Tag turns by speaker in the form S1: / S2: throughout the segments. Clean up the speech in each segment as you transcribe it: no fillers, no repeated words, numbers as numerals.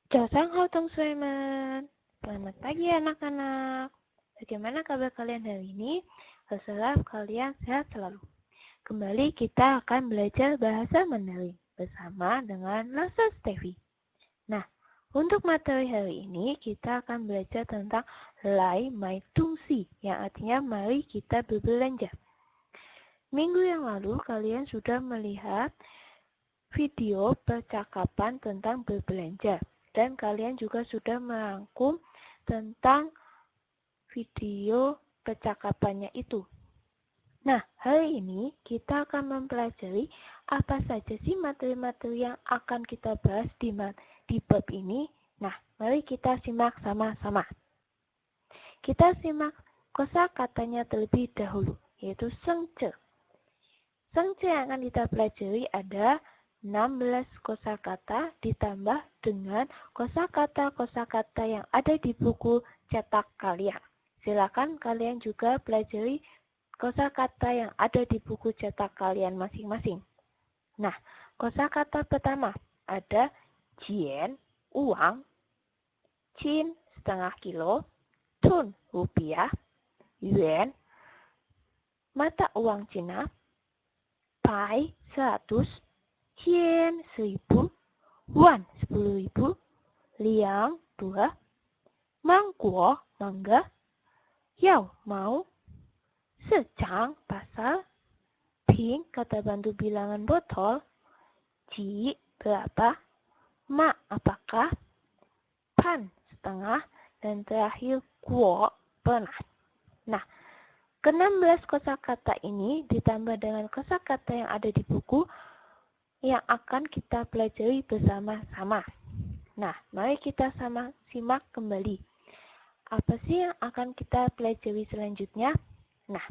S1: Josang Sueman. Selamat pagi anak-anak. Bagaimana kabar kalian hari ini? Harap kalian sehat selalu. Kembali kita akan belajar bahasa Mandarin bersama dengan Lasa Stevi. Nah, untuk materi hari ini kita akan belajar tentang Lai Mai Tungsi yang artinya mari kita berbelanja. Minggu yang lalu kalian sudah melihat video percakapan tentang berbelanja. Dan kalian juga sudah merangkum tentang video percakapannya itu. Nah, hari ini kita akan mempelajari apa saja sih materi-materi yang akan kita bahas di bab ini. Nah, mari kita simak sama-sama. Kita simak kosakatanya terlebih dahulu, yaitu sengce. Sengce yang akan kita pelajari ada 16 kosakata ditambah dengan kosakata-kosakata yang ada di buku cetak kalian. Silakan kalian juga pelajari kosakata yang ada di buku cetak kalian masing-masing. Nah, kosakata pertama ada jien, uang, cin, setengah kilo, tun, rupiah, yuan, mata uang Cina, pai, 100, Yen 1000, Wan 10.000, Liang 2, Mangguo mangga, Yao mau, Secang pasal, Ping kata bantu bilangan botol, Ji berapa, Ma apakah, Pan setengah, dan terakhir Guo pernah. Nah, ke-16 kosakata ini ditambah dengan kosakata yang ada di buku yang akan kita pelajari bersama-sama. Nah, mari kita sama simak kembali. Apa sih yang akan kita pelajari selanjutnya? Nah,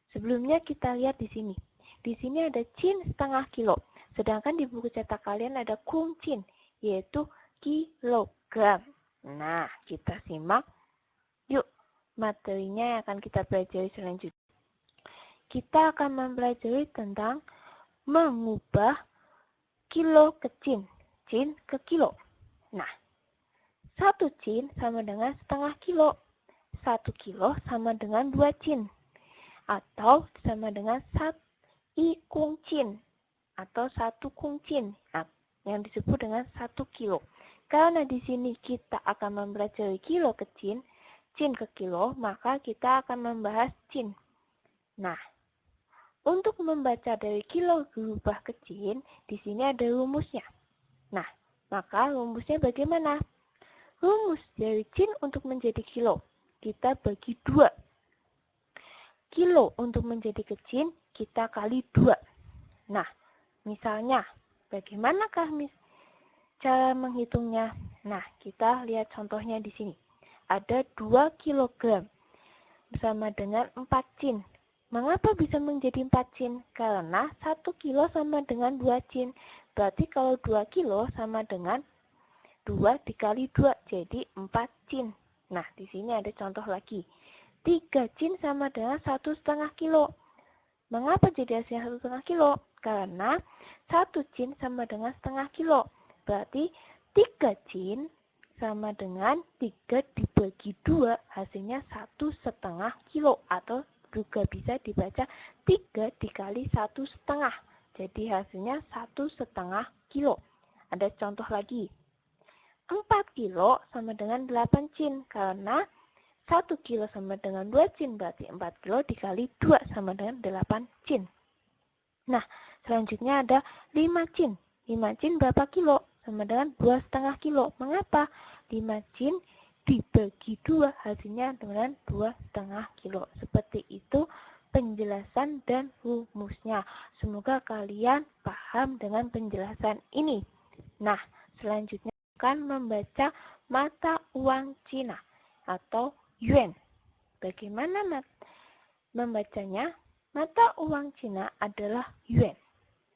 S1: sebelumnya kita lihat di sini. Di sini ada cin setengah kilo. Sedangkan di buku cetak kalian ada kung cin, yaitu kilogram. Nah, kita simak yuk materinya yang akan kita pelajari selanjutnya. Kita akan mempelajari tentang mengubah kilo ke cin ke kilo. Nah, 1 cin sama dengan setengah kilo. 1 kilo sama dengan 2 cin. Atau sama dengan 1 kung cin. Atau 1 kung cin. Yang disebut dengan 1 kilo. Karena di sini kita akan mempelajari kilo ke cin ke kilo, maka kita akan membahas cin. Nah, untuk membaca dari kilo berubah ke cin, di sini ada rumusnya. Nah, maka rumusnya bagaimana? Rumus dari cin untuk menjadi kilo, kita bagi 2. Kilo untuk menjadi ke cin, kita kali 2. Nah, misalnya, bagaimanakah cara menghitungnya? Nah, kita lihat contohnya di sini. Ada 2 kilogram bersama dengan 4 cin. Mengapa bisa menjadi 4 cin? Karena 1 kilo sama dengan 2 cin. Berarti kalau 2 kilo sama dengan 2 dikali 2, jadi 4 cin. Nah, di sini ada contoh lagi. 3 cin sama dengan 1,5 kilo. Mengapa jadi hasilnya 1,5 kilo? Karena 1 cin sama dengan setengah kilo. Berarti 3 cin sama dengan 3 dibagi 2, hasilnya 1,5 kilo. Atau juga bisa dibaca 3 dikali 1,5. Jadi hasilnya 1,5 kilo. Ada contoh lagi. 4 kilo sama dengan 8 cin. Karena 1 kilo sama dengan 2 cin. Berarti 4 kilo dikali 2 sama dengan 8 cin. Nah, selanjutnya ada 5 cin. 5 cin berapa kilo? Sama dengan 2,5 kilo. Mengapa? 5 cin dibagi 2 hasilnya dengan 2,5 kilo. Seperti itu penjelasan dan rumusnya. Semoga kalian paham dengan penjelasan ini. Nah, selanjutnya akan membaca mata uang Cina atau yuan. Bagaimana membacanya? Mata uang Cina adalah yuan.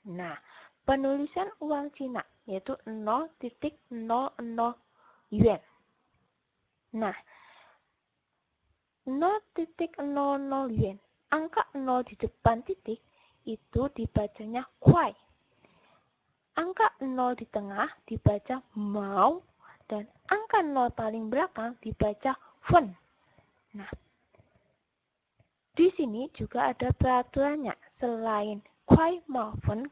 S1: Nah, penulisan uang Cina yaitu 0,00 yuan. Nah, 0,00 yuan, angka 0 di depan titik itu dibacanya kuai. Angka 0 di tengah dibaca mau dan angka 0 paling belakang dibaca fen. Nah, di sini juga ada peraturannya. Selain kuai maupun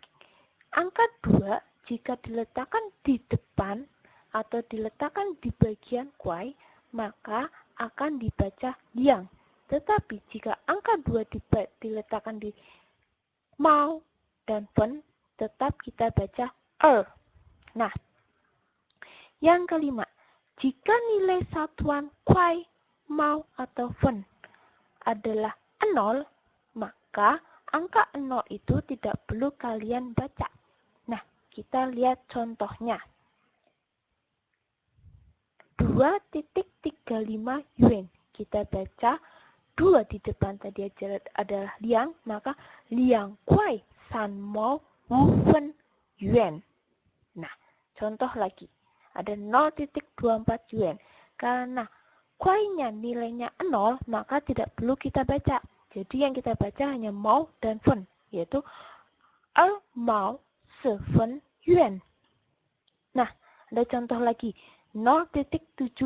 S1: angka 2 jika diletakkan di depan atau diletakkan di bagian kuai, maka akan dibaca liang. Tetapi jika angka 2 diletakkan di mau dan fen, tetap kita baca Nah, yang kelima, jika nilai satuan kuai, mau, atau fen adalah 0, maka angka 0 itu tidak perlu kalian baca. Nah, kita lihat contohnya. 2.35 yuan. Kita baca 2 di depan tadi adalah liang, maka liang kuai san mo wu fen yuan. Nah, contoh lagi. Ada 0.24 yuan. Karena kuainya nilainya 0, maka tidak perlu kita baca. Jadi yang kita baca hanya mau dan fen, yaitu mau seven yuan. Nah, ada contoh lagi. 0.70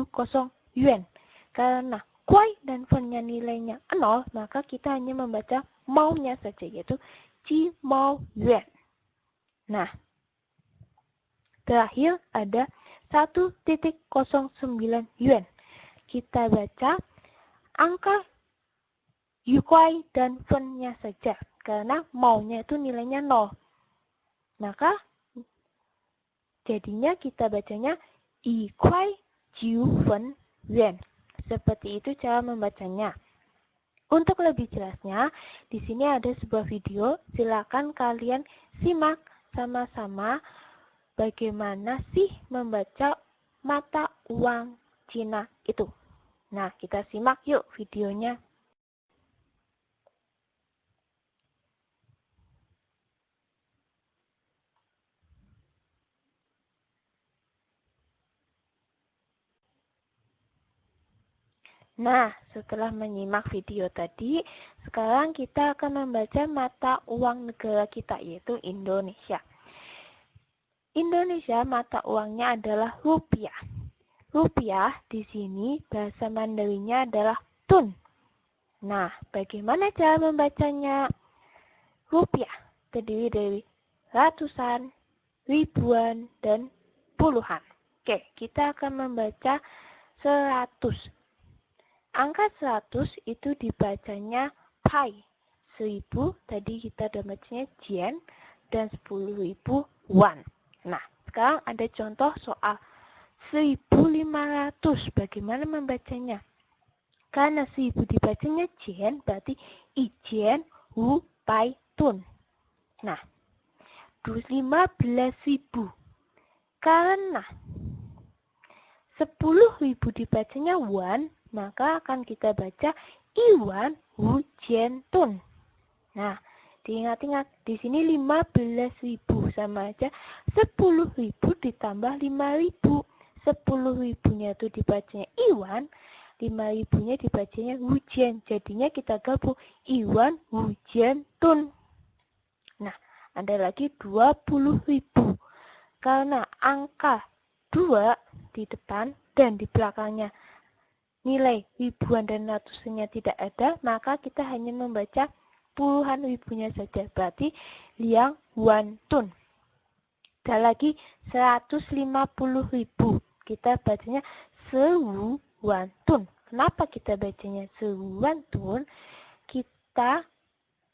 S1: yuan. Karena kuai dan fen-nya nilainya 0, maka kita hanya membaca maunya saja, yaitu ji mau yuan. Nah, terakhir ada 1.09 yuan. Kita baca angka yukuai dan fen-nya saja, karena maunya itu nilainya 0. Maka jadinya kita bacanya yukuai jiu fen yuan. Seperti itu cara membacanya. Untuk lebih jelasnya, di sini ada sebuah video, silakan kalian simak sama-sama bagaimana sih membaca mata uang Cina itu. Nah, kita simak yuk videonya. Nah, setelah menyimak video tadi, sekarang kita akan membaca mata uang negara kita, yaitu Indonesia. Indonesia mata uangnya adalah rupiah. Rupiah di sini bahasa Mandarinnya adalah tun. Nah, bagaimana cara membacanya? Rupiah terdiri dari ratusan, ribuan, dan puluhan. Oke, kita akan membaca 100. Angka 100 itu dibacanya pai. 1000 tadi kita udah bacanya jian, dan 10.000 wan. Nah, sekarang ada contoh soal 1.500. Bagaimana membacanya? Karena 1000 dibacanya jian, berarti ijian wu pai tun. Nah, 15.000. Karena 10.000 dibacanya wan, maka akan kita baca iwan wu jian tun. Nah, diingat-ingat, di sini 15.000 sama aja 10.000 ditambah 5.000. 10.000-nya itu dibacanya iwan, 5.000-nya dibacanya wu jian. Jadinya kita gabung iwan wu jian tun. Nah, ada lagi 20.000. Karena angka 2 di depan dan di belakangnya nilai ribuan dan ratusannya tidak ada, maka kita hanya membaca puluhan ribunya saja, berarti liang wan tun. Dan lagi 150.000, kita bacanya sewu wan tun. Kenapa kita bacanya sewu wan tun? Kita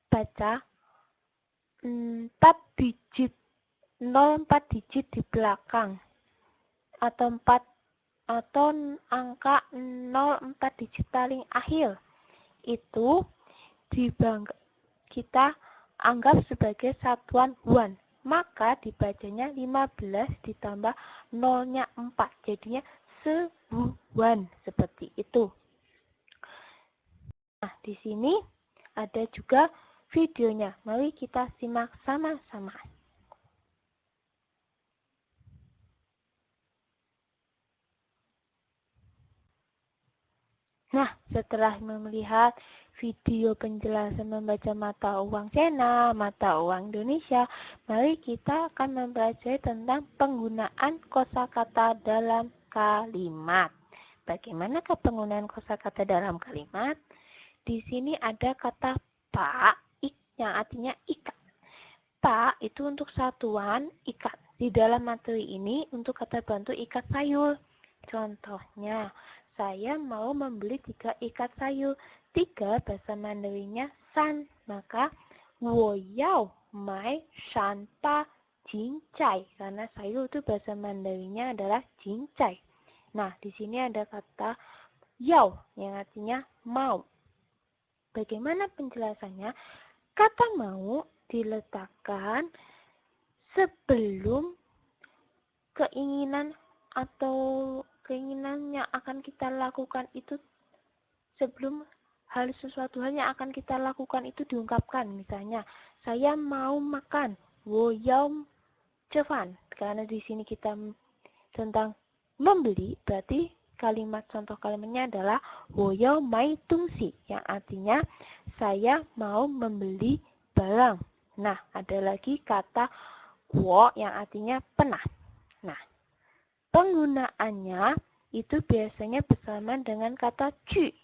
S1: baca 4 digit 0, 4 digit di belakang, atau angka 0, 4 digit paling akhir itu kita anggap sebagai satuan wan, maka dibacanya 15 ditambah 0-nya 4, jadinya sewuan, seperti itu. Nah, di sini ada juga videonya, mari kita simak sama-sama. Nah, setelah melihat video penjelasan membaca mata uang Cina, mata uang Indonesia, mari kita akan mempelajari tentang penggunaan kosakata dalam kalimat. Bagaimanakah penggunaan kosakata dalam kalimat? Di sini ada kata pak yang artinya ikat. Pak itu untuk satuan ikat. Di dalam materi ini untuk kata bantu ikat sayur. Contohnya, saya mau membeli 3 ikat sayur. 3 bahasa Mandarinnya san. Maka, 我要买3把芹菜. Karena sayur itu bahasa Mandarinnya adalah cincai. Nah, di sini ada kata yao yang artinya mau. Bagaimana penjelasannya? Kata mau diletakkan sebelum keinginan atau keinginan yang akan kita lakukan itu, sebelum sesuatu hal yang akan kita lakukan itu diungkapkan. Misalnya, saya mau makan, 我要吃饭. Karena di sini kita tentang membeli, berarti kalimat contoh kalimatnya adalah 我要买东西, yang artinya saya mau membeli barang. Nah, ada lagi kata 我 yang artinya pernah. Nah, penggunaannya itu biasanya bersamaan dengan kata 去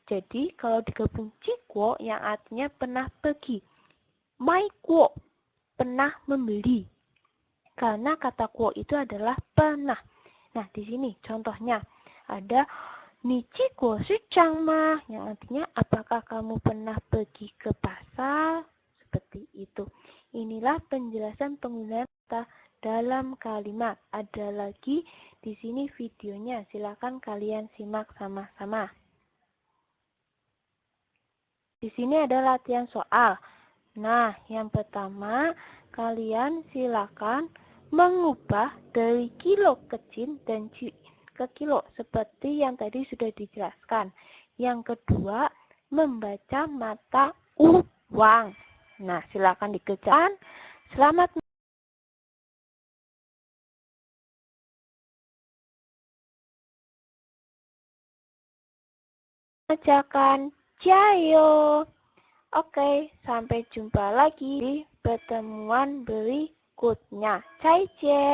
S1: jadi kalau digabung 去过 yang artinya pernah pergi. 买过 pernah membeli. Karena kata 过 itu adalah pernah. Nah, di sini contohnya ada 你去过市场吗? Yang artinya apakah kamu pernah pergi ke pasar? Seperti itu. Inilah penjelasan penggunaan kata dalam kalimat. Ada lagi di sini videonya. Silakan kalian simak sama-sama. Di sini ada latihan soal. Nah, yang pertama, kalian silakan mengubah dari kilo kecil dan ke kilo seperti yang tadi sudah dijelaskan. Yang kedua, membaca mata uang. Nah, silakan dikerjakan. Selamat mengerjakan. Jayo. Oke, sampai jumpa lagi di pertemuan berikutnya. 再见.